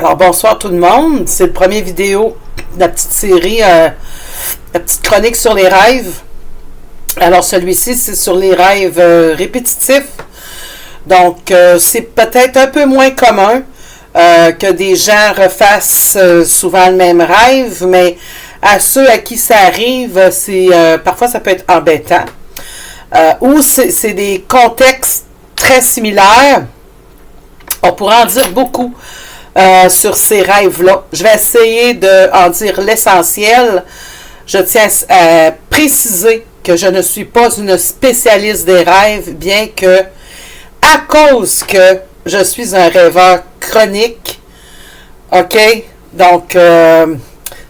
Alors bonsoir tout le monde, c'est le premier vidéo de la petite série, la petite chronique sur les rêves. Alors celui-ci c'est sur les rêves répétitifs, donc c'est peut-être un peu moins commun que des gens refassent souvent le même rêve, mais à ceux à qui ça arrive, c'est parfois ça peut être embêtant, ou c'est des contextes très similaires. On pourrait en dire beaucoup sur ces rêves-là. Je vais essayer d'en dire l'essentiel. Je tiens à préciser que je ne suis pas une spécialiste des rêves, bien que, à cause que je suis un rêveur chronique, OK? Donc,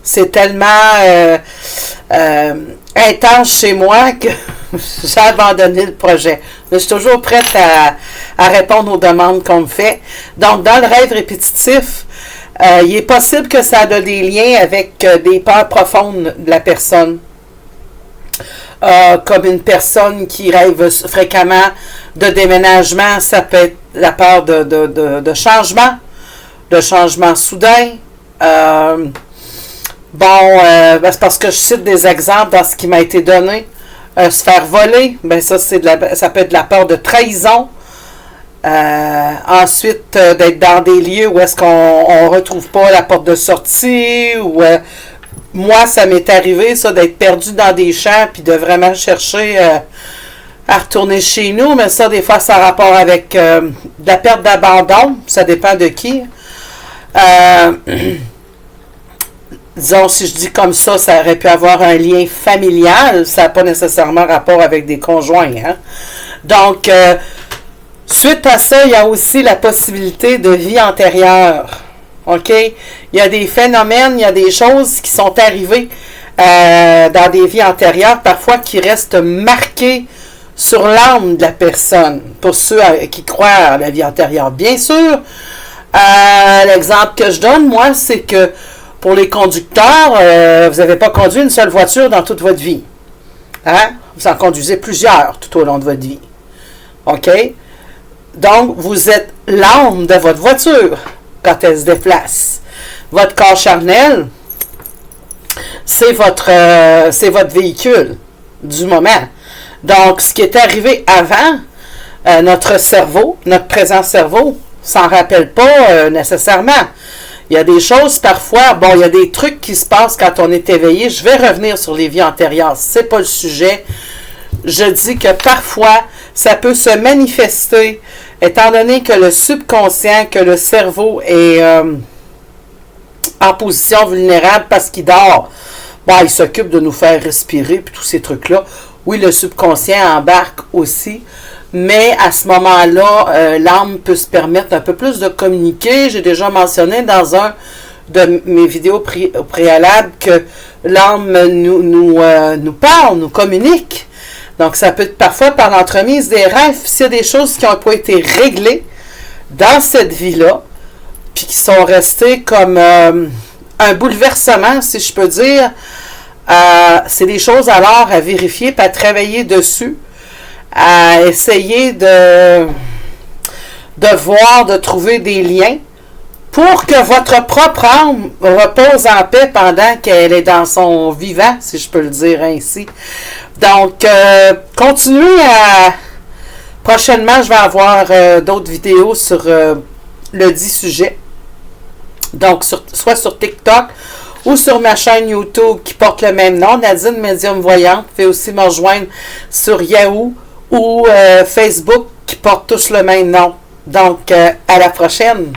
c'est tellement intense chez moi que j'ai abandonné le projet. Mais je suis toujours prête à répondre aux demandes qu'on me fait. Donc, dans le rêve répétitif, il est possible que ça ait des liens avec des peurs profondes de la personne. Comme une personne qui rêve fréquemment de déménagement, ça peut être la peur de changement soudain. C'est parce que je cite des exemples dans ce qui m'a été donné. Se faire voler, ben ça peut être de la peur de trahison. Ensuite, d'être dans des lieux où est-ce qu'on retrouve pas la porte de sortie, ou moi ça m'est arrivé ça d'être perdu dans des champs puis de vraiment chercher à retourner chez nous, mais ça des fois ça a rapport avec de la perte d'abandon, ça dépend de qui. Disons, si je dis comme ça aurait pu avoir un lien familial, ça n'a pas nécessairement rapport avec des conjoints. Hein? Donc, suite à ça, il y a aussi la possibilité de vie antérieure. OK? Il y a des phénomènes, il y a des choses qui sont arrivées dans des vies antérieures, parfois qui restent marquées sur l'âme de la personne, pour ceux qui croient à la vie antérieure. Bien sûr, l'exemple que je donne, moi, c'est que pour les conducteurs, vous n'avez pas conduit une seule voiture dans toute votre vie. Hein? Vous en conduisez plusieurs tout au long de votre vie. OK? Donc, vous êtes l'âme de votre voiture quand elle se déplace. Votre corps charnel, c'est votre véhicule du moment. Donc, ce qui est arrivé avant, notre cerveau, notre présent cerveau, s'en rappelle pas nécessairement. Il y a des choses parfois, il y a des trucs qui se passent quand on est éveillé. Je vais revenir sur les vies antérieures, c'est pas le sujet. Je dis que parfois, ça peut se manifester, étant donné que le subconscient, que le cerveau est en position vulnérable parce qu'il dort. Il s'occupe de nous faire respirer, puis tous ces trucs-là. Oui, le subconscient embarque aussi. Mais à ce moment-là, l'âme peut se permettre un peu plus de communiquer. J'ai déjà mentionné dans un de mes vidéos préalables que l'âme nous parle, nous communique. Donc, ça peut être parfois par l'entremise des rêves. S'il y a des choses qui n'ont pas été réglées dans cette vie-là, puis qui sont restées comme un bouleversement, si je peux dire, c'est des choses alors à vérifier et à travailler dessus, à essayer de voir, de trouver des liens pour que votre propre âme repose en paix pendant qu'elle est dans son vivant, si je peux le dire ainsi. Donc, continuez à... Prochainement, je vais avoir d'autres vidéos sur le dit sujet. Donc, soit sur TikTok ou sur ma chaîne YouTube qui porte le même nom, Nadine Médium Voyante. Vous pouvez aussi me rejoindre sur Yahoo ou Facebook qui portent tous le même nom. Donc, à la prochaine!